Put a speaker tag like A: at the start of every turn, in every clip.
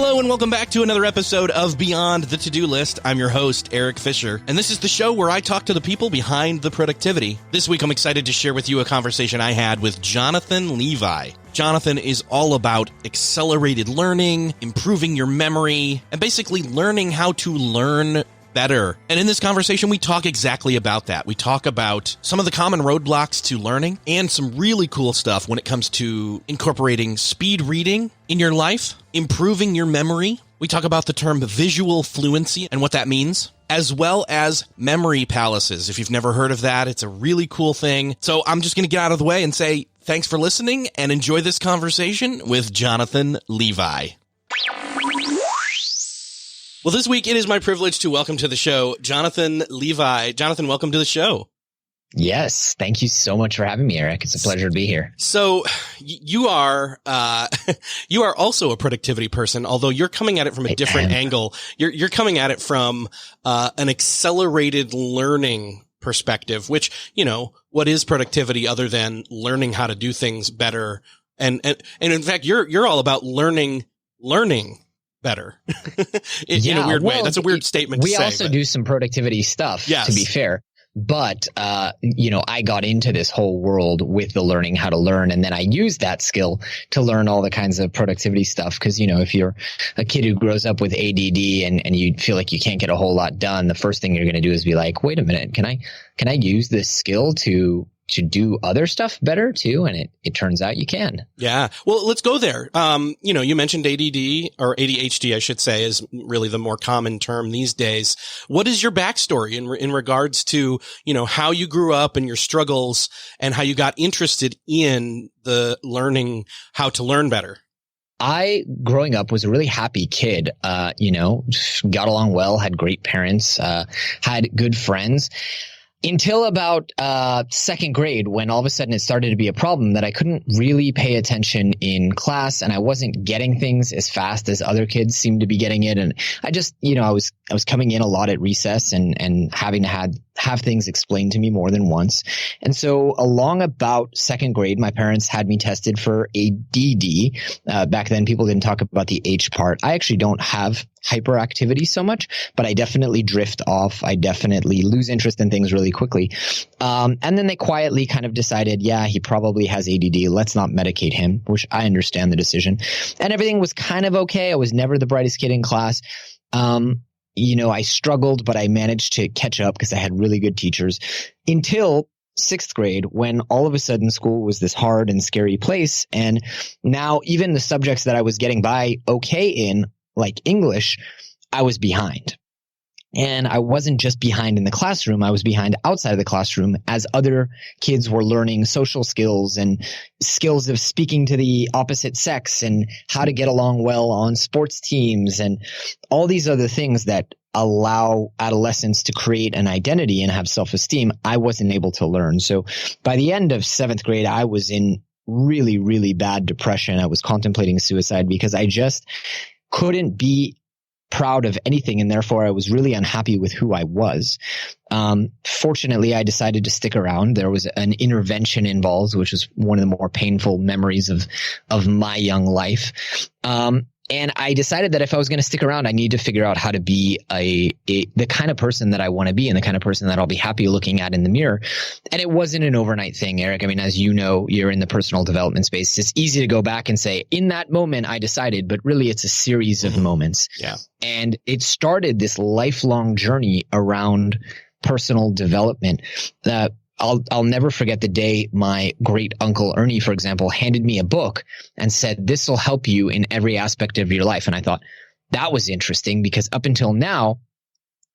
A: Hello and welcome back to another episode of Beyond the To-Do List. I'm your host, Eric Fisher, and this is the show where I talk to the people behind the productivity. This week, I'm excited to share with you a conversation I had with Jonathan Levi. Jonathan is all about accelerated learning, improving your memory, and basically learning how to learn better. And in this conversation, we talk exactly about that. We talk about some of the common roadblocks to learning and some really cool stuff when it comes to incorporating speed reading in your life, improving your memory. We talk about the term visual fluency and what that means, as well as memory palaces. If you've never heard of that, it's a really cool thing. So I'm just going to get out of the way and say thanks for listening and enjoy this conversation with Jonathan Levi. Well, this week it is my privilege to welcome to the show Jonathan Levi. Jonathan, welcome to the show.
B: Yes, thank you so much for having me, Eric. It's a pleasure to be here.
A: So you are also a productivity person, although you're coming at it from a different angle. You're coming at it from an accelerated learning perspective, which, you know, what is productivity other than learning how to do things better? And in fact, you're all about learning better in a weird way. That's a weird statement to say.
B: We also do some productivity stuff,
A: yes,
B: to be fair. But, I got into this whole world with the learning how to learn. And then I used that skill to learn all the kinds of productivity stuff. Cause, if you're a kid who grows up with ADD and you feel like you can't get a whole lot done, the first thing you're going to do is be like, wait a minute, can I use this skill to do other stuff better too? And it turns out you can.
A: Yeah. Well, let's go there. You mentioned ADD or ADHD, I should say, is really the more common term these days. What is your backstory in regards to, how you grew up and your struggles and how you got interested in the learning how to learn better?
B: I, growing up, was a really happy kid, got along well, had great parents, had good friends. Until about second grade, when all of a sudden it started to be a problem that I couldn't really pay attention in class and I wasn't getting things as fast as other kids seemed to be getting it. And I just, I was coming in a lot at recess and having to have things explained to me more than once. And so along about second grade, my parents had me tested for ADD. Back then, people didn't talk about the H part. I actually don't have hyperactivity so much, but I definitely drift off. I definitely lose interest in things really quickly. And then they quietly kind of decided, yeah, he probably has ADD. Let's not medicate him, which I understand the decision. And everything was kind of okay. I was never the brightest kid in class. I struggled, but I managed to catch up because I had really good teachers until sixth grade, when all of a sudden school was this hard and scary place. And now even the subjects that I was getting by okay in, like English, I was behind. And I wasn't just behind in the classroom. I was behind outside of the classroom as other kids were learning social skills and skills of speaking to the opposite sex and how to get along well on sports teams and all these other things that allow adolescents to create an identity and have self-esteem. I wasn't able to learn. So by the end of seventh grade, I was in really, really bad depression. I was contemplating suicide because I just couldn't be proud of anything, and therefore I was really unhappy with who I was. Fortunately, I decided to stick around. There was an intervention involved, which was one of the more painful memories of my young life. And I decided that if I was going to stick around, I need to figure out how to be the kind of person that I want to be and the kind of person that I'll be happy looking at in the mirror. And it wasn't an overnight thing, Eric. I mean, as you know, you're in the personal development space. It's easy to go back and say, in that moment, I decided, but really it's a series of moments.
A: Yeah.
B: And it started this lifelong journey around personal development. I'll never forget the day my great uncle Ernie, for example, handed me a book and said, this will help you in every aspect of your life. And I thought that was interesting because up until now,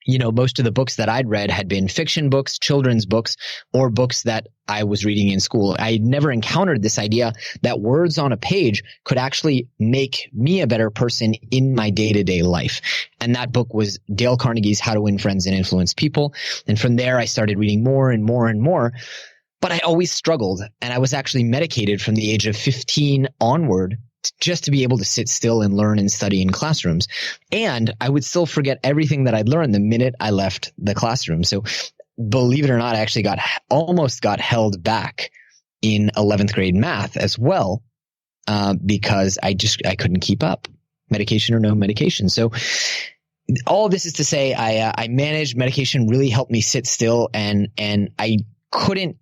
B: most of the books that I'd read had been fiction books, children's books, or books that I was reading in school. I never encountered this idea that words on a page could actually make me a better person in my day-to-day life. And that book was Dale Carnegie's How to Win Friends and Influence People. And from there, I started reading more and more and more. But I always struggled, and I was actually medicated from the age of 15 onward just to be able to sit still and learn and study in classrooms. And I would still forget everything that I'd learned the minute I left the classroom. So believe it or not, I actually almost got held back in 11th grade math as well, because I couldn't keep up. medication or no medication. So all of this is to say I managed medication, really helped me sit still, and I couldn't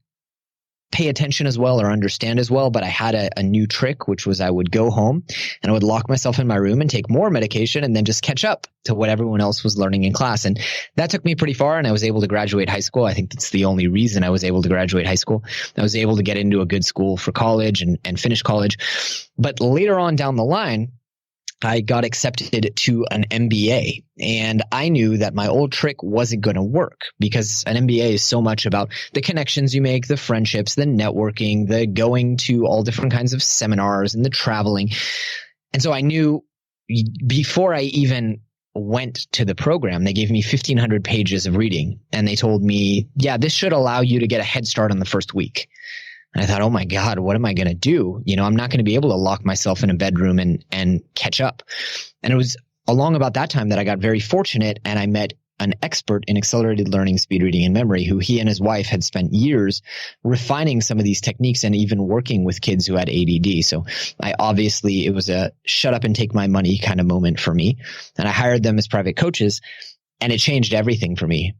B: pay attention as well or understand as well, but I had a new trick, which was I would go home and I would lock myself in my room and take more medication and then just catch up to what everyone else was learning in class. And that took me pretty far, and I was able to graduate high school. I think that's the only reason I was able to graduate high school. I was able to get into a good school for college and finish college. But later on down the line, I got accepted to an MBA, and I knew that my old trick wasn't going to work, because an MBA is so much about the connections you make, the friendships, the networking, the going to all different kinds of seminars and the traveling. And so I knew before I even went to the program, they gave me 1,500 pages of reading, and they told me, yeah, this should allow you to get a head start on the first week. And I thought, oh my God, what am I going to do? I'm not going to be able to lock myself in a bedroom and catch up. And it was along about that time that I got very fortunate, and I met an expert in accelerated learning, speed reading, and memory, who he and his wife had spent years refining some of these techniques and even working with kids who had ADD. So it was a shut up and take my money kind of moment for me. And I hired them as private coaches, and it changed everything for me.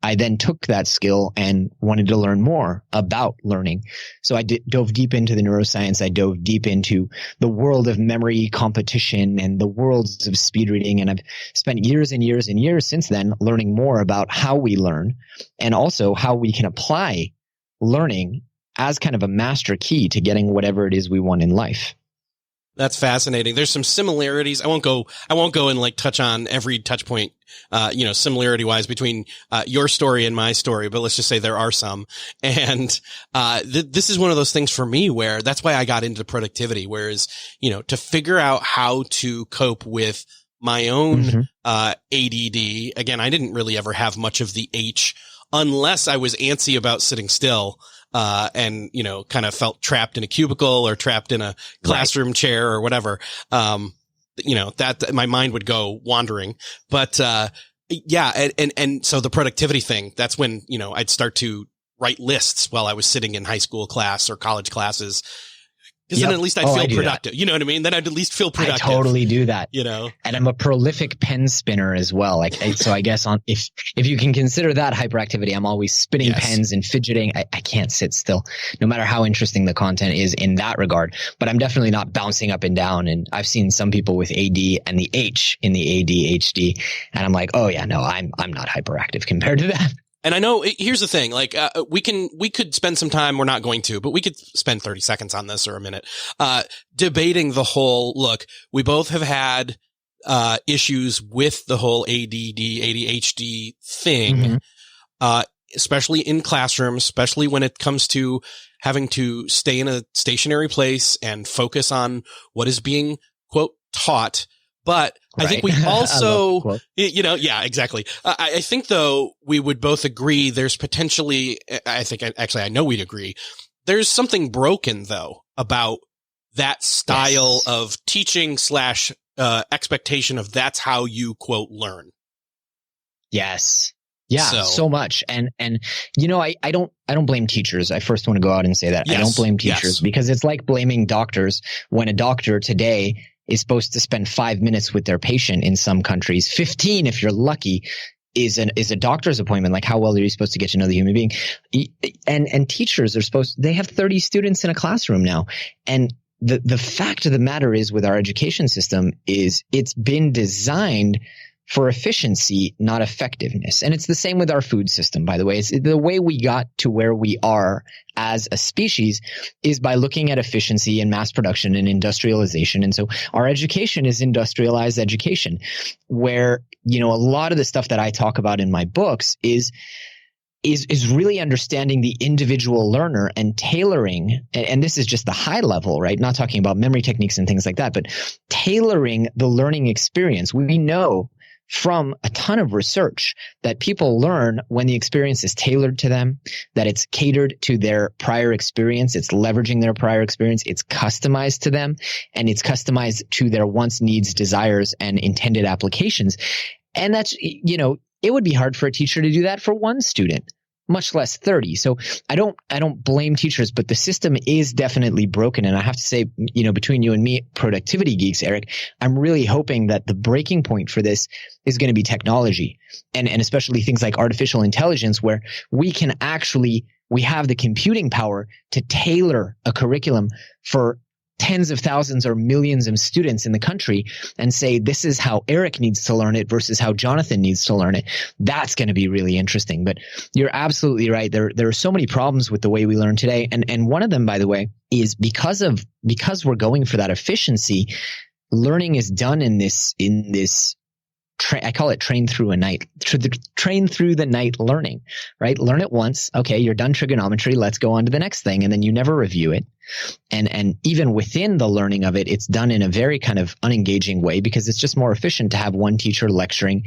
B: I then took that skill and wanted to learn more about learning. So I dove deep into the neuroscience. I dove deep into the world of memory competition and the worlds of speed reading. And I've spent years and years and years since then learning more about how we learn, and also how we can apply learning as kind of a master key to getting whatever it is we want in life.
A: That's fascinating. There's some similarities. I won't go and like touch on every touch point, similarity wise between, your story and my story, but let's just say there are some. And, this is one of those things for me where that's why I got into productivity, whereas, to figure out how to cope with my own, ADD. Again, I didn't really ever have much of the H unless I was antsy about sitting still. And kind of felt trapped in a cubicle or trapped in a classroom chair or whatever. That my mind would go wandering. But, yeah. And so the productivity thing, that's when, I'd start to write lists while I was sitting in high school class or college classes. Because then at least I'd feel productive. You know what I mean? Then I'd at least feel productive.
B: I totally do that.
A: And
B: I'm a prolific pen spinner as well. So I guess if you can consider that hyperactivity, I'm always spinning pens and fidgeting. I can't sit still, no matter how interesting the content is in that regard. But I'm definitely not bouncing up and down. And I've seen some people with AD and the H in the ADHD, and I'm like, oh yeah, no, I'm not hyperactive compared to that.
A: And I know, here's the thing, like, we could spend some time, we're not going to, but we could spend 30 seconds on this or a minute, debating the whole, look, we both have had, issues with the whole ADD, ADHD thing, especially in classrooms, especially when it comes to having to stay in a stationary place and focus on what is being, quote, taught. But I think we also, yeah, exactly. I think though we would both agree there's potentially, I know we'd agree. There's something broken though about that style of teaching / expectation of that's how you quote learn.
B: Yes. Yeah, so much. And I don't blame teachers. I first want to go out and say that. I don't blame teachers because it's like blaming doctors when a doctor today is supposed to spend 5 minutes with their patient in some countries. 15, if you're lucky, is a doctor's appointment. Like, how well are you supposed to get to know the human being? And teachers are they have 30 students in a classroom now. And the fact of the matter is with our education system is it's been designed for efficiency, not effectiveness. And it's the same with our food system, by the way. It's the way we got to where we are as a species is by looking at efficiency and mass production and industrialization. And so our education is industrialized education, where, a lot of the stuff that I talk about in my books is really understanding the individual learner and tailoring, and this is just the high level, right? Not talking about memory techniques and things like that, but tailoring the learning experience. We know from a ton of research that people learn when the experience is tailored to them, that it's catered to their prior experience, it's leveraging their prior experience, it's customized to them, and it's customized to their wants, needs, desires, and intended applications. And that's, it would be hard for a teacher to do that for one student. much less 30. So I don't blame teachers, but the system is definitely broken. And I have to say, between you and me, productivity geeks, Eric, I'm really hoping that the breaking point for this is going to be technology and especially things like artificial intelligence, where we have the computing power to tailor a curriculum for tens of thousands or millions of students in the country and say, this is how Eric needs to learn it versus how Jonathan needs to learn it. That's going to be really interesting. But you're absolutely right. There are so many problems with the way we learn today. And one of them, by the way, is because we're going for that efficiency, learning is done in this I call it train through the night learning, right? Learn it once. Okay. You're done trigonometry. Let's go on to the next thing. And then you never review it. And even within the learning of it, it's done in a very kind of unengaging way because it's just more efficient to have one teacher lecturing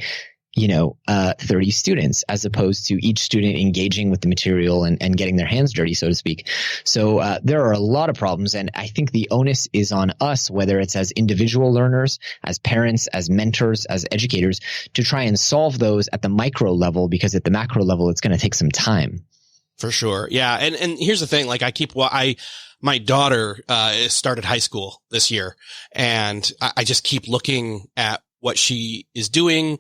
B: 30 students as opposed to each student engaging with the material and getting their hands dirty, so to speak. So there are a lot of problems. And I think the onus is on us, whether it's as individual learners, as parents, as mentors, as educators, to try and solve those at the micro level, because at the macro level, it's going to take some time.
A: For sure. Yeah. And here's the thing, like my daughter started high school this year, and I just keep looking at what she is doing.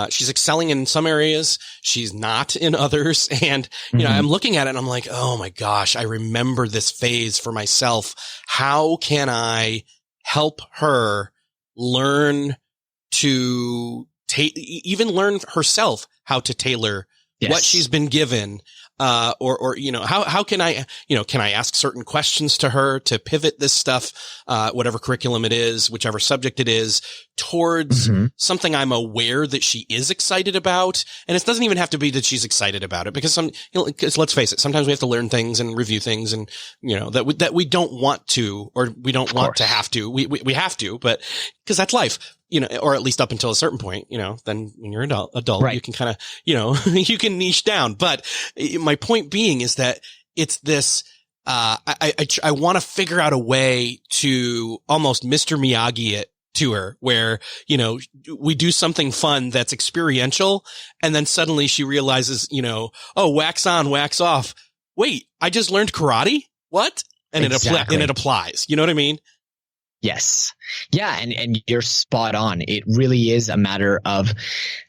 A: She's excelling in some areas. She's not in others. And, I'm looking at it and I'm like, oh my gosh, I remember this phase for myself. How can I help her learn to even learn herself how to tailor what she's been given? How can I ask certain questions to her to pivot this stuff, whatever curriculum it is, whichever subject it is, towards something I'm aware that she is excited about. And it doesn't even have to be that she's excited about it, because because let's face it, sometimes we have to learn things and review things and, that we don't want to, or we don't want to have to. We have to, but because that's life. Or at least up until a certain point, then when you're an adult, right, you can kind of, you can niche down. But my point being is that it's this, I want to figure out a way to almost Mr. Miyagi it to her, where, we do something fun that's experiential. And then suddenly she realizes, oh, wax on, wax off. Wait, I just learned karate? What? And it applies. You know what I mean?
B: Yes. Yeah. And you're spot on. It really is a matter of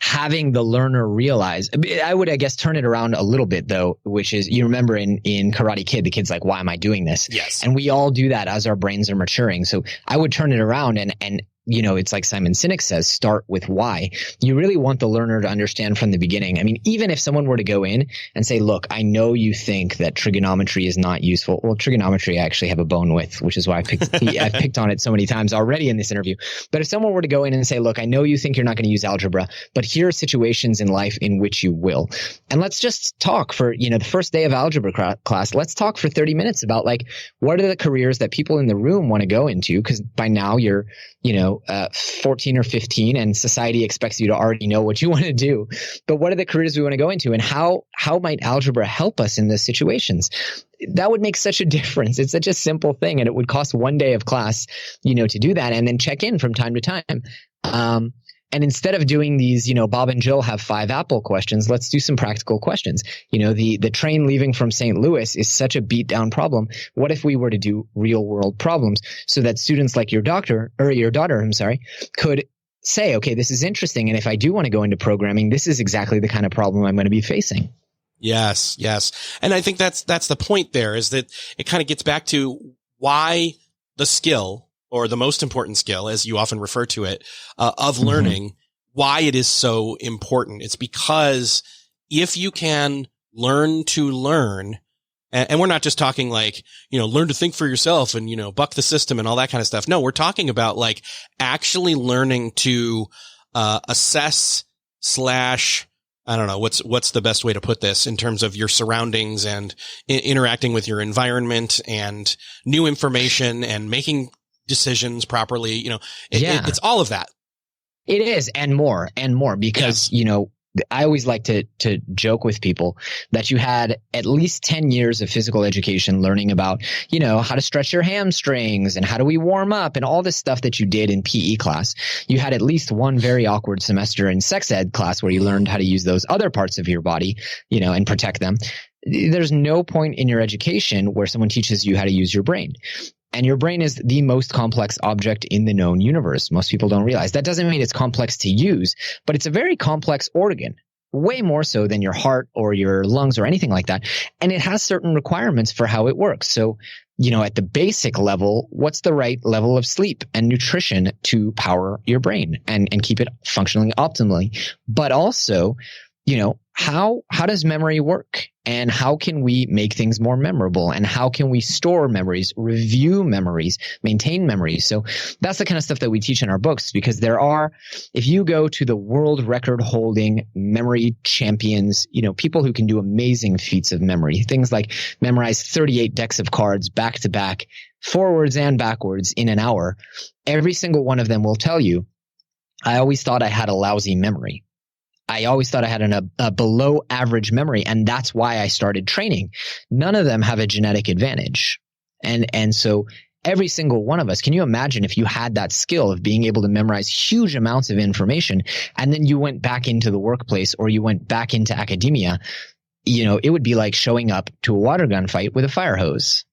B: having the learner realize. I would, I guess, turn it around a little bit though, which is, you remember in Karate Kid, the kid's like, why am I doing this?
A: Yes.
B: And we all do that as our brains are maturing. So I would turn it around and it's like Simon Sinek says, start with why. You really want the learner to understand from the beginning. I mean, even if someone were to go in and say, look, I know you think that trigonometry is not useful. Well, trigonometry I actually have a bone with, which is why I've picked on it so many times already in this interview. But if someone were to go in and say, look, I know you think you're not going to use algebra, but here are situations in life in which you will. And let's just talk for, the first day of algebra class, let's talk for 30 minutes about like, what are the careers that people in the room want to go into? Because by now you're, 14 or 15 and society expects you to already know what you want to do. But what are the careers we want to go into, and how might algebra help us in those situations? That would make such a difference. It's such a simple thing, and it would cost one day of class, to do that, and then check in from time to time. And instead of doing these, Bob and Jill have 5 apple questions, let's do some practical questions. The train leaving from St. Louis is such a beat down problem. What if we were to do real world problems so that students like your daughter, could say, okay, this is interesting. And if I do want to go into programming, this is exactly the kind of problem I'm going to be facing.
A: Yes. Yes. And I think that's the point there, is that it kind of gets back to why the skill, or the most important skill, as you often refer to it, of learning, why it is so important. It's because if you can learn to learn, and we're not just talking like, learn to think for yourself and, buck the system and all that kind of stuff. No, we're talking about like actually learning to, assess / I don't know, what's the best way to put this in terms of your surroundings and interacting with your environment and new information and making decisions properly. It's all of that.
B: It is. And more, because, I always like to joke with people that you had at least 10 years of physical education learning about, how to stretch your hamstrings and how do we warm up and all this stuff that you did in PE class. You had at least one very awkward semester in sex ed class where you learned how to use those other parts of your body, and protect them. There's no point in your education where someone teaches you how to use your brain. And your brain is the most complex object in the known universe. Most people don't realize. That doesn't mean it's complex to use, but it's a very complex organ, way more so than your heart or your lungs or anything like that. And it has certain requirements for how it works. So, at the basic level, what's the right level of sleep and nutrition to power your brain and keep it functioning optimally? But also, how does memory work? And how can we make things more memorable? And how can we store memories, review memories, maintain memories? So that's the kind of stuff that we teach in our books, because if you go to the world record holding memory champions, people who can do amazing feats of memory, things like memorize 38 decks of cards back to back, forwards and backwards in an hour. Every single one of them will tell you, I always thought I had a lousy memory. I always thought I had a below average memory, and that's why I started training. None of them have a genetic advantage. And so every single one of us, can you imagine if you had that skill of being able to memorize huge amounts of information and then you went back into the workplace or you went back into academia, it would be like showing up to a water gun fight with a fire hose.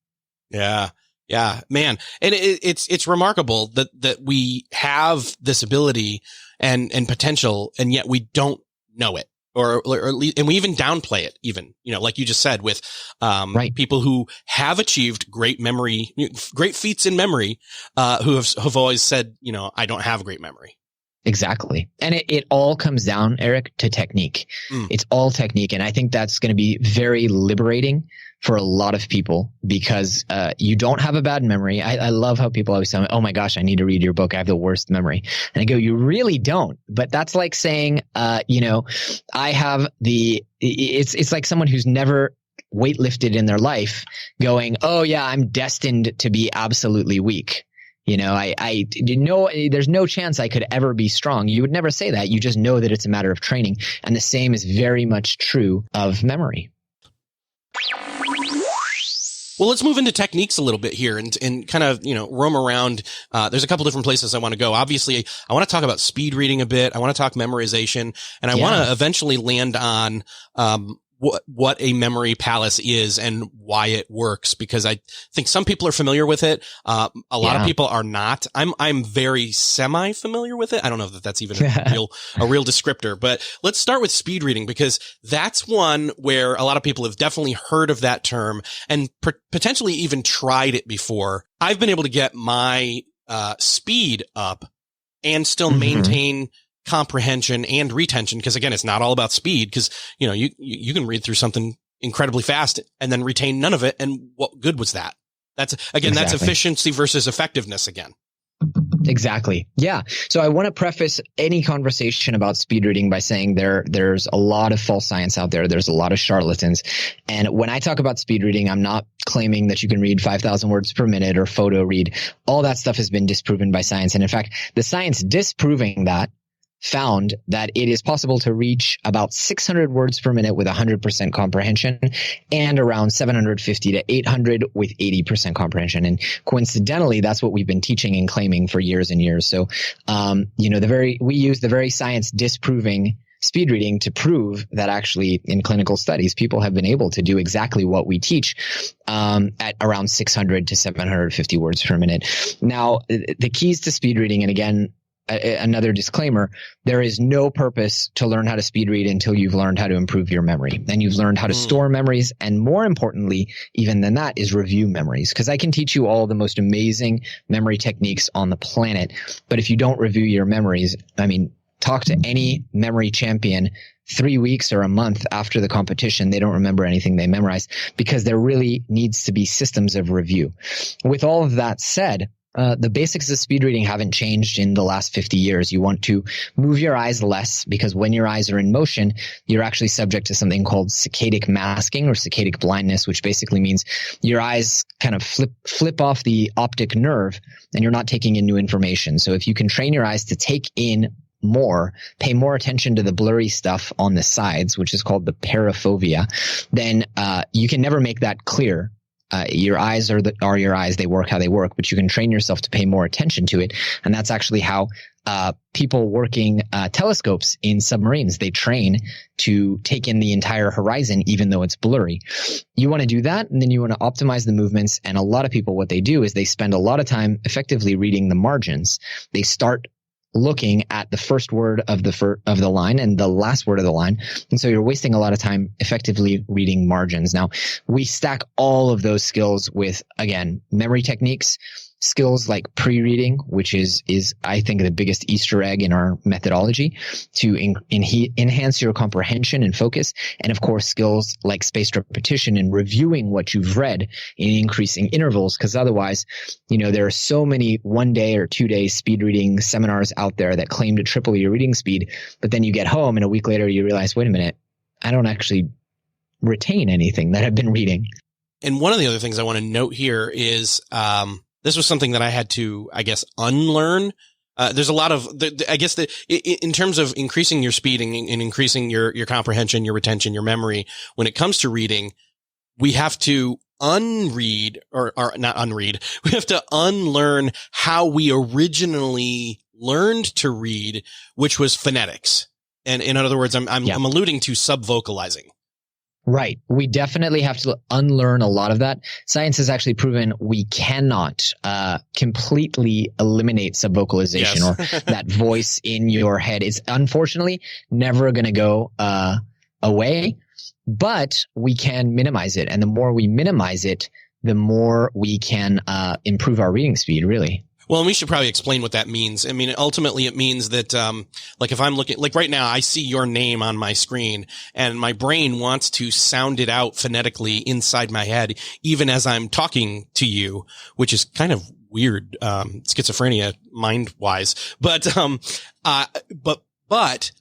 A: Yeah. Yeah, man. And it's remarkable that we have this ability and potential, and yet we don't know it, or at least, and we even downplay it, even, like you just said, with,
B: right.
A: People who have achieved great memory, great feats in memory, who have always said, I don't have great memory.
B: Exactly. And it all comes down, Eric, to technique. It's all technique. And I think that's going to be very liberating for a lot of people, because you don't have a bad memory. I love how people always tell me, oh my gosh, I need to read your book. I have the worst memory. And I go, you really don't. But that's like saying, I have it's like someone who's never weightlifted in their life going, oh yeah, I'm destined to be absolutely weak. There's no chance I could ever be strong. You would never say that. You just know that it's a matter of training. And the same is very much true of memory.
A: Well, let's move into techniques a little bit here and kind of, roam around. There's a couple different places I want to go. Obviously, I want to talk about speed reading a bit. I want to talk memorization, and I want to eventually land on, what a memory palace is and why it works, because I think some people are familiar with it. A lot of people are not. I'm very semi familiar with it. I don't know if that's even a real descriptor, but let's start with speed reading, because that's one where a lot of people have definitely heard of that term and potentially even tried it before. I've been able to get my, speed up and still maintain comprehension and retention, because again, it's not all about speed, because you can read through something incredibly fast and then retain none of it, and what good was that? That's efficiency versus effectiveness again.
B: Exactly. Yeah. So I want to preface any conversation about speed reading by saying there's a lot of false science out there. There's a lot of charlatans. And when I talk about speed reading, I'm not claiming that you can read 5,000 words per minute or photo read. All that stuff has been disproven by science. And in fact, the science disproving that found that it is possible to reach about 600 words per minute with 100% comprehension, and around 750 to 800 with 80% comprehension. And coincidentally, that's what we've been teaching and claiming for years and years. So, we use the very science disproving speed reading to prove that actually in clinical studies, people have been able to do exactly what we teach, at around 600 to 750 words per minute. Now, the keys to speed reading, and again, another disclaimer, there is no purpose to learn how to speed read until you've learned how to improve your memory and you've learned how to store memories. And more importantly, even than that, is review memories. Because I can teach you all the most amazing memory techniques on the planet, but if you don't review your memories, talk to any memory champion 3 weeks or a month after the competition, they don't remember anything they memorized, because there really needs to be systems of review. With all of that said, the basics of speed reading haven't changed in the last 50 years. You want to move your eyes less, because when your eyes are in motion, you're actually subject to something called saccadic masking or saccadic blindness, which basically means your eyes kind of flip off the optic nerve and you're not taking in new information. So if you can train your eyes to take in more, pay more attention to the blurry stuff on the sides, which is called the paraphobia, then you can never make that clear. Your eyes are your eyes. They work how they work, but you can train yourself to pay more attention to it. And that's actually how people working telescopes in submarines, they train to take in the entire horizon, even though it's blurry. You want to do that, and then you want to optimize the movements. And a lot of people, what they do is they spend a lot of time effectively reading the margins. They start looking at the first word of the line and the last word of the line. And so you're wasting a lot of time effectively reading margins. Now, we stack all of those skills with, again, memory techniques, skills like pre-reading, which is I think the biggest Easter egg in our methodology to enhance your comprehension and focus. And of course, skills like spaced repetition and reviewing what you've read in increasing intervals. Because otherwise, there are so many 1 day or 2 day speed reading seminars out there that claim to triple your reading speed. But then you get home and a week later you realize, wait a minute, I don't actually retain anything that I've been reading.
A: And one of the other things I want to note here is, this was something that I had to, I guess, unlearn. There's a lot of, in terms of increasing your speed and increasing your comprehension, your retention, your memory, when it comes to reading, we have to unread or not unread. We have to unlearn how we originally learned to read, which was phonetics. And in other words, I'm alluding to subvocalizing.
B: Right. We definitely have to unlearn a lot of that. Science has actually proven we cannot completely eliminate subvocalization or that voice in your head. It's unfortunately never going to go away, but we can minimize it. And the more we minimize it, the more we can improve our reading speed, really.
A: Well, and we should probably explain what that means. I mean, ultimately it means that, like if I'm looking, like right now I see your name on my screen and my brain wants to sound it out phonetically inside my head, even as I'm talking to you, which is kind of weird, schizophrenia mind wise. But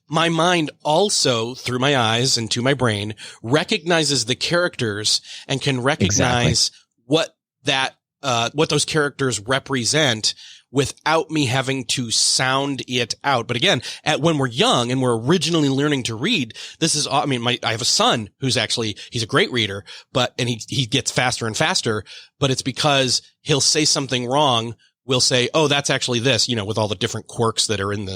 A: my mind also, through my eyes and to my brain, recognizes the characters and can recognize what those characters represent without me having to sound it out. But again, when we're young and we're originally learning to read, I have a son who's he's a great reader, and he gets faster and faster, but it's because he'll say something wrong. We'll say, oh, that's actually this, with all the different quirks that are in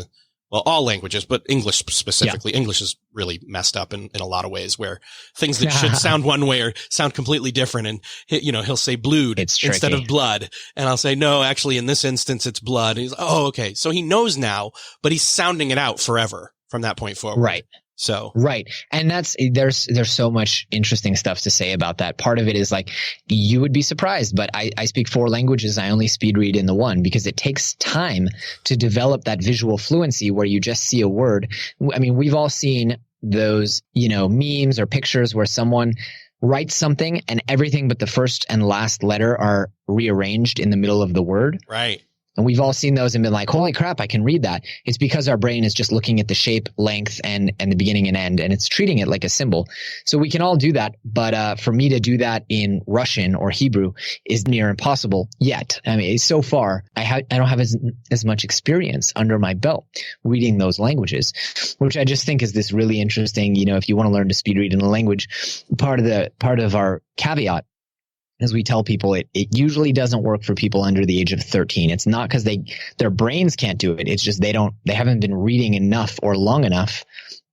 A: all languages, but English specifically. Yeah. English is really messed up in a lot of ways where things that should sound one way or sound completely different. And, he'll say blued instead of blood. And I'll say, no, actually in this instance, it's blood. And he's like, oh, okay. So he knows now, but he's sounding it out forever from that point forward.
B: Right.
A: So.
B: Right. And there's so much interesting stuff to say about that. Part of it is like, you would be surprised, but I speak 4 languages. I only speed read in the one because it takes time to develop that visual fluency where you just see a word. I mean, we've all seen those, memes or pictures where someone writes something and everything but the first and last letter are rearranged in the middle of the word.
A: Right.
B: And we've all seen those and been like, holy crap, I can read that. It's because our brain is just looking at the shape, length, and the beginning and end, and it's treating it like a symbol. So we can all do that. But for me to do that in Russian or Hebrew is near impossible yet. I mean, so far, I don't have as much experience under my belt reading those languages, which I just think is this really interesting, if you want to learn to speed read in a language, part of our caveat, as we tell people, it usually doesn't work for people under the age of 13. It's not because their brains can't do it. It's just they haven't been reading enough or long enough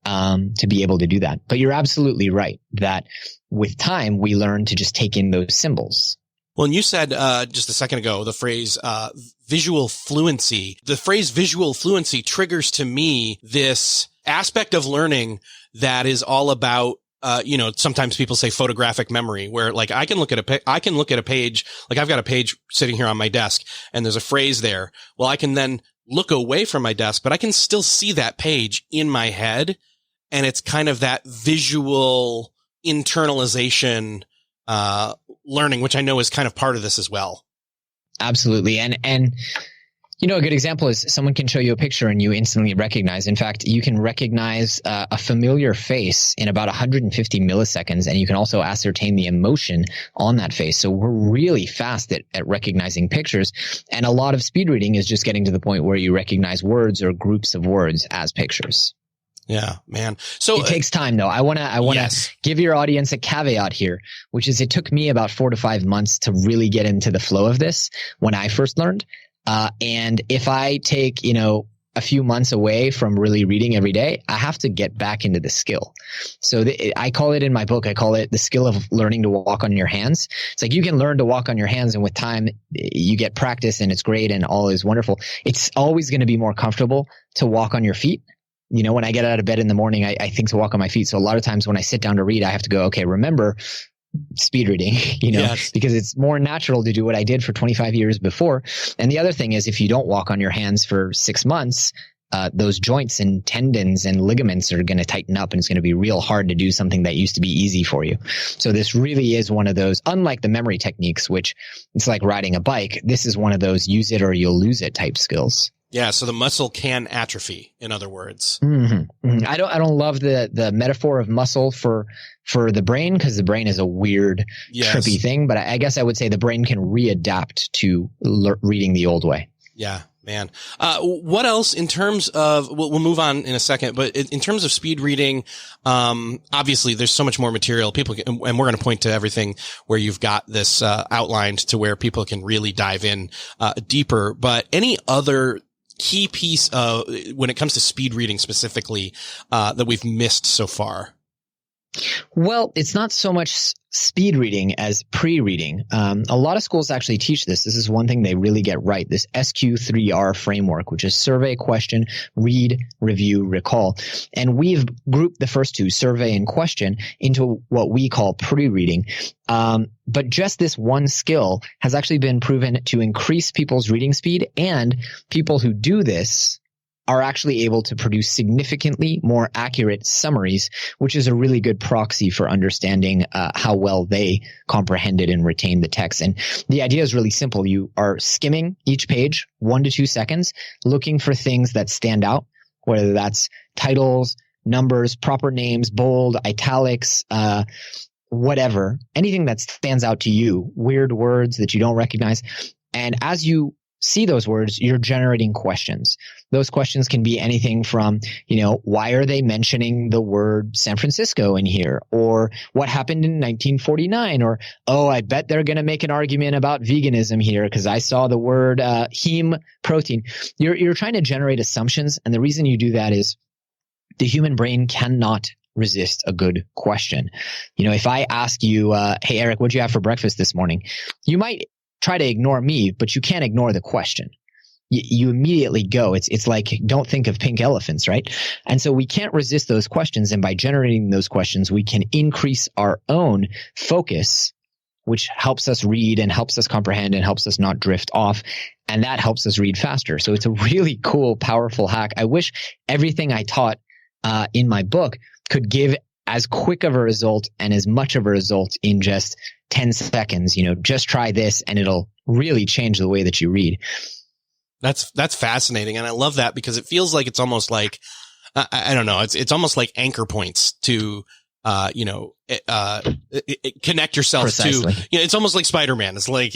B: to be able to do that. But you're absolutely right that with time we learn to just take in those symbols.
A: Well, and you said just a second ago the phrase visual fluency. The phrase visual fluency triggers to me this aspect of learning that is all about sometimes people say photographic memory, where like I can look at a page, like I've got a page sitting here on my desk and there's a phrase there. Well, I can then look away from my desk, but I can still see that page in my head. And it's kind of that visual internalization, learning, which I know is kind of part of this as well.
B: Absolutely. And A good example is someone can show you a picture and you instantly recognize. In fact, you can recognize a familiar face in about 150 milliseconds, and you can also ascertain the emotion on that face. So we're really fast at recognizing pictures. And a lot of speed reading is just getting to the point where you recognize words or groups of words as pictures.
A: Yeah, man. So
B: it takes time though. I want to
A: yes.
B: give your audience a caveat here, which is it took me about 4 to 5 months to really get into the flow of this when I first learned. And if I take, a few months away from really reading every day, I have to get back into the skill. So I call it in my book, I call it the skill of learning to walk on your hands. It's like you can learn to walk on your hands, and with time you get practice and it's great and all is wonderful. It's always going to be more comfortable to walk on your feet. When I get out of bed in the morning, I think to walk on my feet. So a lot of times when I sit down to read, I have to go, okay, remember speed reading,
A: yes.
B: because it's more natural to do what I did for 25 years before. And the other thing is, if you don't walk on your hands for 6 months, those joints and tendons and ligaments are going to tighten up, and it's going to be real hard to do something that used to be easy for you. So this really is one of those, unlike the memory techniques, which it's like riding a bike. This is one of those use it or you'll lose it type skills.
A: Yeah, so the muscle can atrophy, in other words.
B: Mm-hmm. Mm-hmm. I don't love the metaphor of muscle for the brain, because the brain is a weird, trippy thing. But I guess I would say the brain can readapt to reading the old way.
A: Yeah, man. What else in terms of, we'll move on in a second, but in terms of speed reading, obviously there's so much more material and we're going to point to everything where you've got this, outlined to where people can really dive in, deeper. But any other key piece when it comes to speed reading specifically, that we've missed so far?
B: Well, it's not so much speed reading as pre-reading. A lot of schools actually teach this. This is one thing they really get right. This SQ3R framework, which is survey, question, read, review, recall. And we've grouped the first two, survey and question, into what we call pre-reading. But just this one skill has actually been proven to increase people's reading speed, and people who do this are actually able to produce significantly more accurate summaries, which is a really good proxy for understanding how well they comprehended and retained the text. And the idea is really simple. You are skimming each page 1 to 2 seconds, looking for things that stand out, whether that's titles, numbers, proper names, bold, italics, whatever, anything that stands out to you, weird words that you don't recognize. And as you see those words, you're generating questions. Those questions can be anything from, why are they mentioning the word San Francisco in here? Or what happened in 1949? Or, oh, I bet they're going to make an argument about veganism here because I saw the word heme protein. You're trying to generate assumptions. And the reason you do that is the human brain cannot resist a good question. If I ask you, hey, Eric, what'd you have for breakfast this morning? You might try to ignore me, but you can't ignore the question. You immediately go. It's like, don't think of pink elephants, right? And so we can't resist those questions. And by generating those questions, we can increase our own focus, which helps us read and helps us comprehend and helps us not drift off. And that helps us read faster. So it's a really cool, powerful hack. I wish everything I taught in my book could give as quick of a result and as much of a result in just 10 seconds. Just try this and it'll really change the way that you read.
A: That's fascinating. And I love that because it feels like it's almost like, I don't know, it's almost like anchor points to, connect yourself
B: Precisely.
A: to, it's almost like Spider-Man. It's like,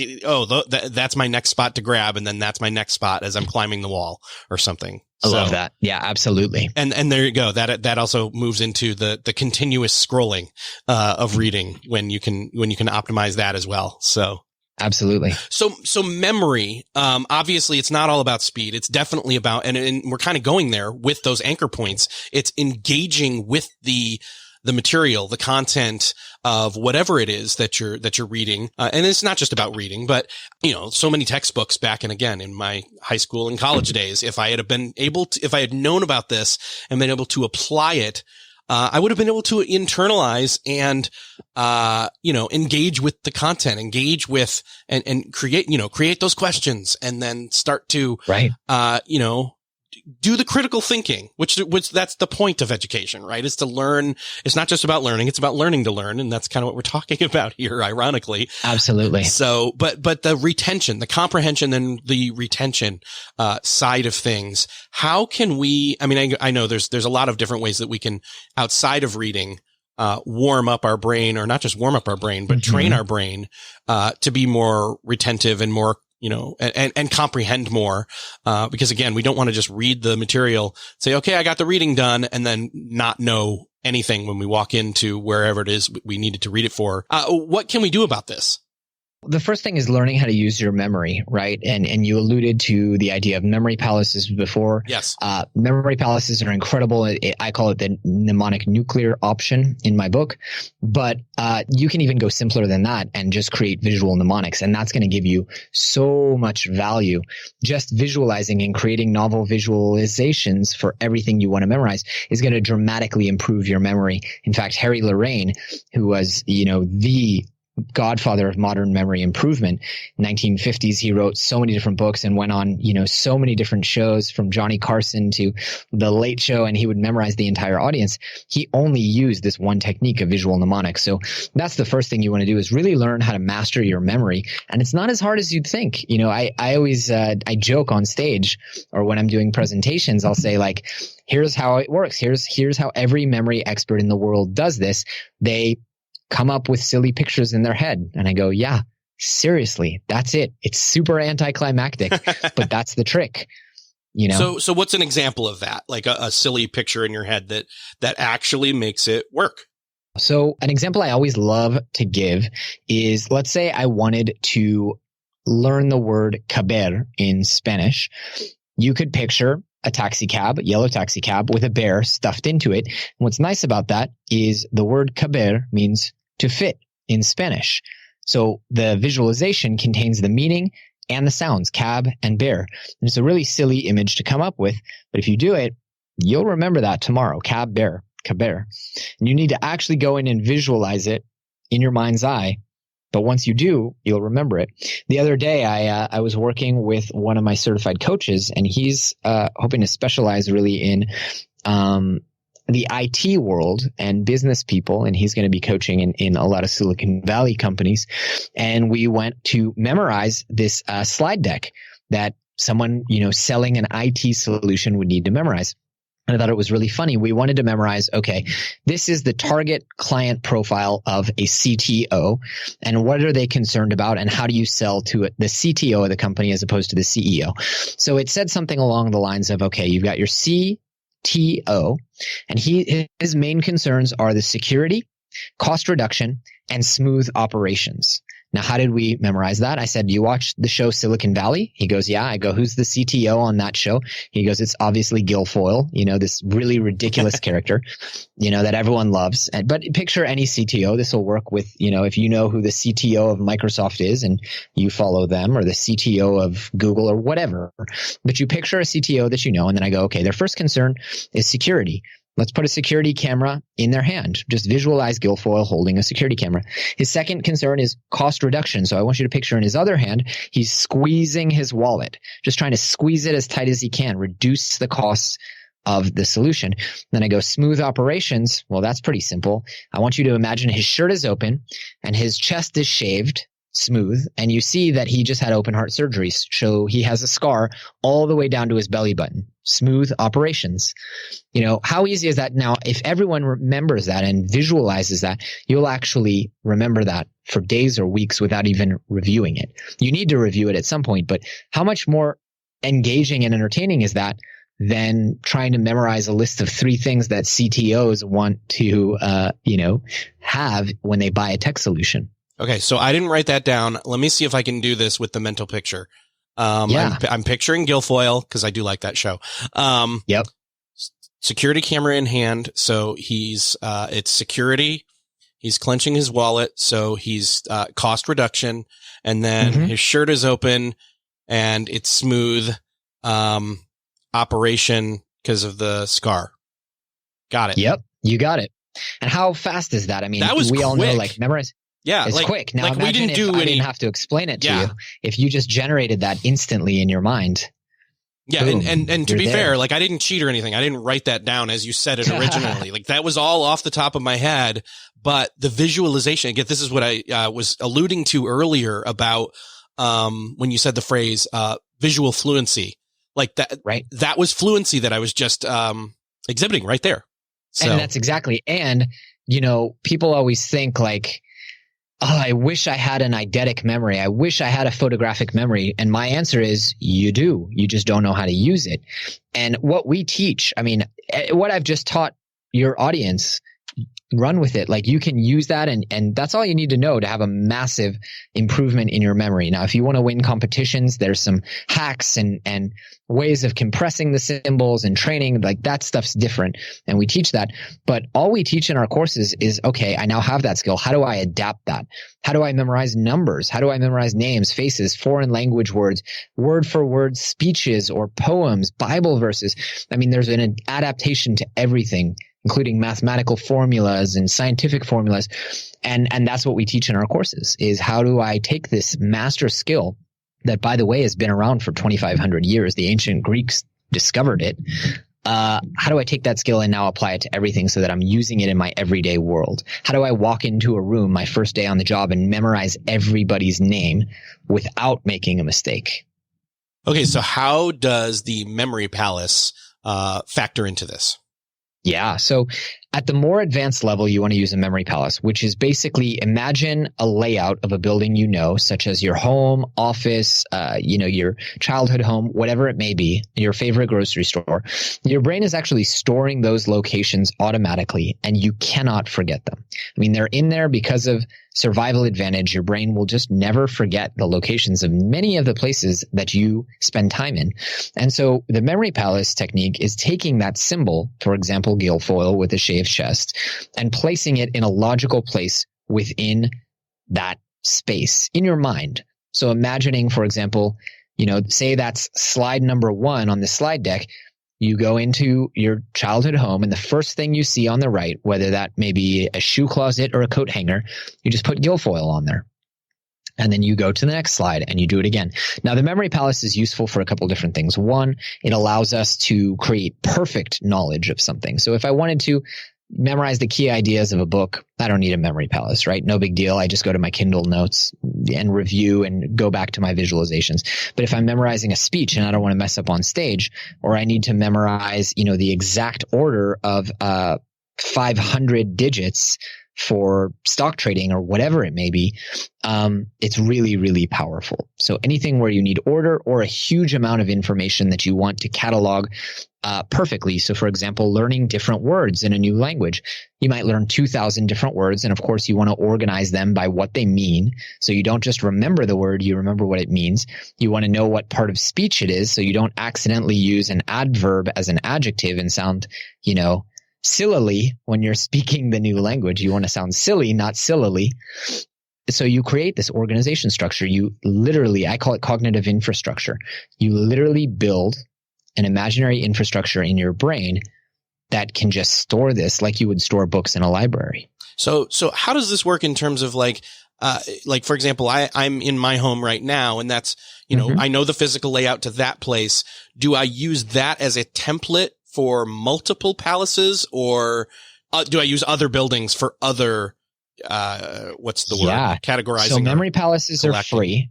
A: that's my next spot to grab. And then that's my next spot as I'm climbing the wall or something.
B: I love that. Yeah, absolutely.
A: And there you go. That also moves into the continuous scrolling, of reading when you can optimize that as well. So.
B: Absolutely.
A: So memory, obviously it's not all about speed. It's definitely about, and we're kind of going there with those anchor points. It's engaging with the material, the content of whatever it is that you're reading. And it's not just about reading, but, so many textbooks back and again in my high school and college days, if I had known about this and been able to apply it, I would have been able to internalize and, engage with the content, engage with and create those questions and then start to,
B: right.
A: do the critical thinking, which that's the point of education, right? Is to learn. It's not just about learning. It's about learning to learn. And that's kind of what we're talking about here, ironically.
B: Absolutely.
A: So, but the retention, the comprehension and the retention, side of things, how can we, I mean, I know there's a lot of different ways that we can, outside of reading, warm up our brain, or not just warm up our brain, but train our brain, to be more retentive and more, and comprehend more. Because again, we don't want to just read the material, say, okay, I got the reading done, and then not know anything when we walk into wherever it is we needed to read it for. What can we do about this?
B: The first thing is learning how to use your memory, right? And you alluded to the idea of memory palaces before.
A: Yes.
B: Memory palaces are incredible. I call it the mnemonic nuclear option in my book. But you can even go simpler than that and just create visual mnemonics. And that's going to give you so much value. Just visualizing and creating novel visualizations for everything you want to memorize is going to dramatically improve your memory. In fact, Harry Lorraine, who was, the godfather of modern memory improvement. 1950s, he wrote so many different books and went on, so many different shows, from Johnny Carson to The Late Show, and he would memorize the entire audience. He only used this one technique of visual mnemonics. So that's the first thing you want to do, is really learn how to master your memory. And it's not as hard as you'd think. I always, I joke on stage, or when I'm doing presentations, I'll say, like, here's how it works. Here's how every memory expert in the world does this. They come up with silly pictures in their head. And I go, yeah, seriously, that's it. It's super anticlimactic, but that's the trick.
A: So what's an example of that? Like a silly picture in your head that actually makes it work?
B: So an example I always love to give is, let's say I wanted to learn the word caber in Spanish. You could picture a taxi cab, a yellow taxi cab with a bear stuffed into it. And what's nice about that is the word caber means to fit in Spanish. So the visualization contains the meaning and the sounds, cab and bear. And it's a really silly image to come up with, but if you do it, you'll remember that tomorrow. Cab, bear, caber. And you need to actually go in and visualize it in your mind's eye. But once you do, you'll remember it. The other day, I was working with one of my certified coaches, and he's hoping to specialize really in the IT world and business people, and he's going to be coaching in a lot of Silicon Valley companies. And we went to memorize this slide deck that someone, selling an IT solution would need to memorize. And I thought it was really funny. We wanted to memorize, okay, this is the target client profile of a CTO, and what are they concerned about, and how do you sell to the CTO of the company as opposed to the CEO? So it said something along the lines of, okay, you've got your CTO, and his main concerns are the security, cost reduction, and smooth operations. Now, how did we memorize that? I said, you watch the show Silicon Valley? He goes, yeah. I go, who's the CTO on that show? He goes, it's obviously Guilfoyle, this really ridiculous character, that everyone loves. But picture any CTO. This will work with, if you know who the CTO of Microsoft is and you follow them, or the CTO of Google or whatever. But you picture a CTO that you know, and then I go, okay, their first concern is security. Let's put a security camera in their hand. Just visualize Guilfoyle holding a security camera. His second concern is cost reduction. So I want you to picture in his other hand, he's squeezing his wallet, just trying to squeeze it as tight as he can, reduce the costs of the solution. Then I go smooth operations. Well, that's pretty simple. I want you to imagine his shirt is open and his chest is shaved smooth, and you see that he just had open heart surgery. So he has a scar all the way down to his belly button. Smooth operations. How easy is that? Now, if everyone remembers that and visualizes that, you'll actually remember that for days or weeks without even reviewing it. You need to review it at some point, but how much more engaging and entertaining is that than trying to memorize a list of 3 things that CTOs want to, have when they buy a tech solution?
A: Okay, so I didn't write that down. Let me see if I can do this with the mental picture. I'm picturing Guilfoyle, because I do like that show.
B: Yep.
A: Security camera in hand. So it's security. He's clenching his wallet. So he's, cost reduction. And then his shirt is open and it's smooth, operation because of the scar. Got it.
B: Yep. You got it. And how fast is that? I mean,
A: that was
B: we all know,
A: quick.
B: memorize.
A: Yeah,
B: it's quick. Now,
A: we didn't do
B: I didn't have to explain it to you. If you just generated that instantly in your mind.
A: Yeah.
B: Boom,
A: And to
B: you're
A: be
B: there.
A: fair, like I didn't cheat or anything. I didn't write that down as you said it originally. Like that was all off the top of my head, but the visualization, again, this is what I was alluding to earlier about, when you said the phrase, visual fluency, like that,
B: right?
A: That was fluency that I was just, exhibiting right there. So.
B: And that's exactly. And, you know, people always think like, oh, I wish I had an eidetic memory. I wish I had a photographic memory. And my answer is you do. You just don't know how to use it. And what we teach, I mean, what I've just taught your audience, run with it. Like you can use that and that's all you need to know to have a massive improvement in your memory. Now, if you want to win competitions, there's some hacks and ways of compressing the symbols and training, like that stuff's different. And we teach that. But all we teach in our courses is, okay, I now have that skill. How do I adapt that? How do I memorize numbers? How do I memorize names, faces, foreign language words, word for word speeches or poems, Bible verses? I mean, there's an adaptation to everything, including mathematical formulas and scientific formulas. And that's what we teach in our courses is how do I take this master skill that, by the way, has been around for 2,500 years. The ancient Greeks discovered it. How do I take that skill and now apply it to everything so that I'm using it in my everyday world? How do I walk into a room my first day on the job and memorize everybody's name without making a mistake?
A: Okay. So how does the memory palace, factor into this?
B: Yeah. So at the more advanced level, you want to use a memory palace, which is basically imagine a layout of a building, you know, such as your home, office, your childhood home, whatever it may be, your favorite grocery store. Your brain is actually storing those locations automatically and you cannot forget them. I mean, they're in there because of survival advantage. Your brain will just never forget the locations of many of the places that you spend time in. And so the memory palace technique is taking that symbol, for example, guilfoyle with a shaved chest, and placing it in a logical place within that space in your mind. So imagining, for example, say that's slide number 1 on the slide deck. You go into your childhood home and the first thing you see on the right, whether that may be a shoe closet or a coat hanger, you just put guilfoyle on there. And then you go to the next slide and you do it again. Now, the memory palace is useful for a couple different things. One, it allows us to create perfect knowledge of something. So if I wanted to memorize the key ideas of a book, I don't need a memory palace, right? No big deal. I just go to my Kindle notes and review and go back to my visualizations. But if I'm memorizing a speech and I don't want to mess up on stage, or I need to memorize, the exact order of 500 digits for stock trading or whatever it may be, it's really, really powerful. So anything where you need order or a huge amount of information that you want to catalog perfectly. So for example, learning different words in a new language, you might learn 2,000 different words. And of course, you want to organize them by what they mean. So you don't just remember the word, you remember what it means. You want to know what part of speech it is. So you don't accidentally use an adverb as an adjective and sound, sillily when you're speaking the new language. You want to sound silly, not sillily. So you create this organization structure. You literally, I call it cognitive infrastructure. You literally build an imaginary infrastructure in your brain that can just store this like you would store books in a library.
A: So how does this work in terms of like for example, I'm in my home right now and that's, I know the physical layout to that place. Do I use that as a template for multiple palaces, or do I use other buildings for other, what's the word? Categorizing.
B: So memory palaces are free.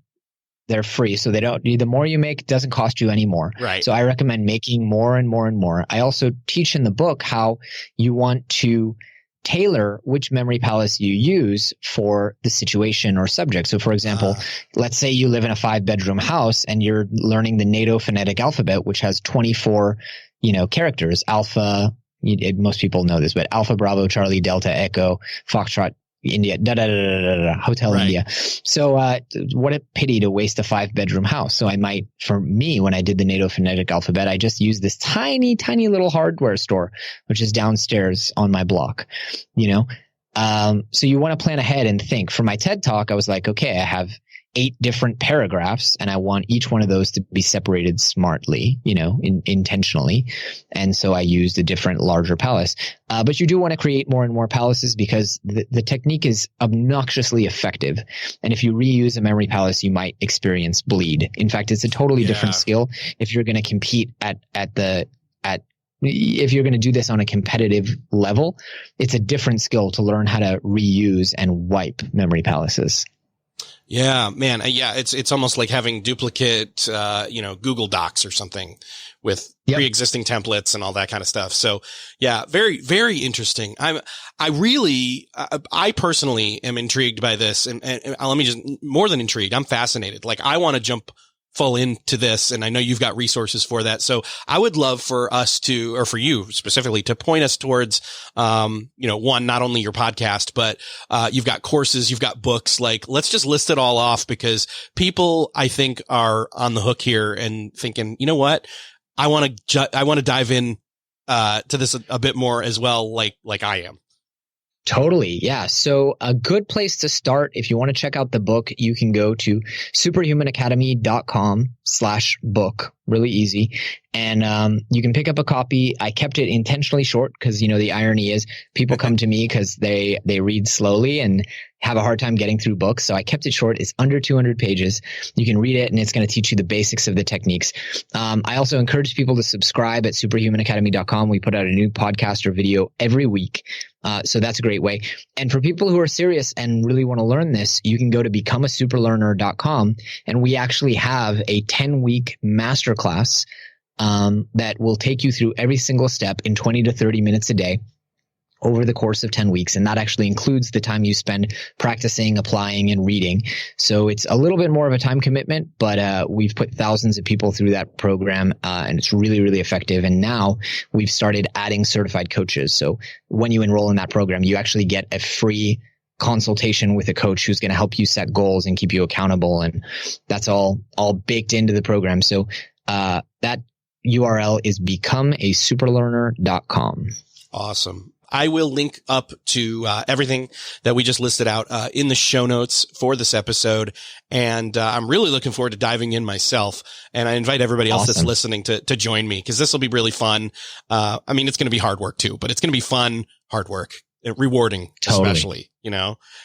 B: They're free. So the more you make, it doesn't cost you any more.
A: Right.
B: So I recommend making more and more and more. I also teach in the book how you want to tailor which memory palace you use for the situation or subject. So for example, let's say you live in a 5-bedroom house and you're learning the NATO phonetic alphabet, which has 24 characters, alpha, most people know this, but Alpha, Bravo, Charlie, Delta, Echo, Foxtrot, India, Hotel
A: right.
B: India. So, what a pity to waste a 5-bedroom house. So for me, when I did the NATO phonetic alphabet, I just used this tiny, tiny little hardware store, which is downstairs on my block, So you want to plan ahead and think. For my TED talk, I was like, okay, I have 8 different paragraphs, and I want each one of those to be separated smartly, intentionally. And so I used a different larger palace. But you do want to create more and more palaces because the technique is obnoxiously effective. And if you reuse a memory palace, you might experience bleed. In fact, it's a totally different skill if you're going to compete if you're going to do this on a competitive level. It's a different skill to learn how to reuse and wipe memory palaces.
A: Yeah, man. Yeah. It's almost like having duplicate, Google Docs or something with pre-existing templates and all that kind of stuff. So yeah, very, very interesting. I personally am intrigued by this, and let me just, more than intrigued, I'm fascinated. Like, I want to jump full into this, and I know you've got resources for that. So I would love for us to, or for you specifically, to point us towards, one, not only your podcast, but you've got courses, you've got books. Like, let's just list it all off, because people, I think, are on the hook here and thinking, you know what, I want to dive in to this a bit more as well, like I am.
B: Totally. Yeah. So a good place to start, if you want to check out the book, you can go to superhumanacademy.com/book. Really easy. And you can pick up a copy. I kept it intentionally short because, the irony is people come to me because they read slowly and have a hard time getting through books. So I kept it short. It's under 200 pages. You can read it, and it's going to teach you the basics of the techniques. I also encourage people to subscribe at superhumanacademy.com. We put out a new podcast or video every week. So that's a great way. And for people who are serious and really want to learn this, you can go to becomeasuperlearner.com, and we actually have a 10-week masterclass that will take you through every single step in 20 to 30 minutes a day over the course of 10 weeks. And that actually includes the time you spend practicing, applying, and reading. So it's a little bit more of a time commitment, but we've put thousands of people through that program, and it's really, really effective. And now we've started adding certified coaches. So when you enroll in that program, you actually get a free consultation with a coach who's going to help you set goals and keep you accountable. And that's all baked into the program. So that URL is becomeasuperlearner.com.
A: Awesome. I will link up to everything that we just listed out in the show notes for this episode. And I'm really looking forward to diving in myself. And I invite everybody else that's listening to join me, because this will be really fun. It's going to be hard work too, but it's going to be fun, hard work, rewarding, especially,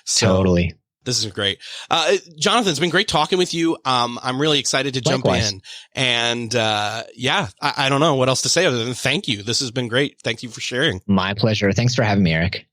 A: So,
B: totally.
A: This is great. Jonathan, it's been great talking with you. I'm really excited to jump in, and I don't know what else to say other than thank you. This has been great. Thank you for sharing.
B: My pleasure. Thanks for having me, Eric.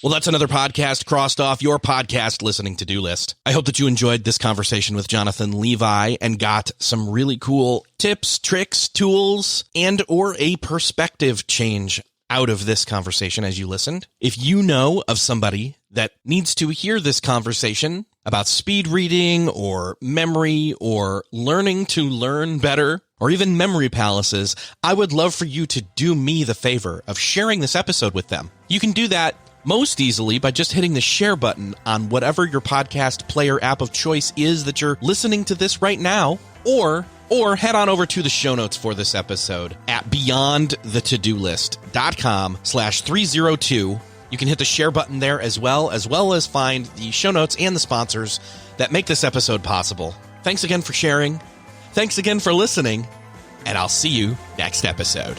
A: Well, that's another podcast crossed off your podcast listening to-do list. I hope that you enjoyed this conversation with Jonathan Levi and got some really cool tips, tricks, tools, and or a perspective change out of this conversation as you listened. If you know of somebody that needs to hear this conversation about speed reading or memory or learning to learn better or even memory palaces, I would love for you to do me the favor of sharing this episode with them. You can do that most easily by just hitting the share button on whatever your podcast player app of choice is that you're listening to this right now, or head on over to the show notes for this episode at beyondthetodolist.com/302. You can hit the share button there as well as find the show notes and the sponsors that make this episode possible. Thanks again for sharing. Thanks again for listening, and I'll see you next episode.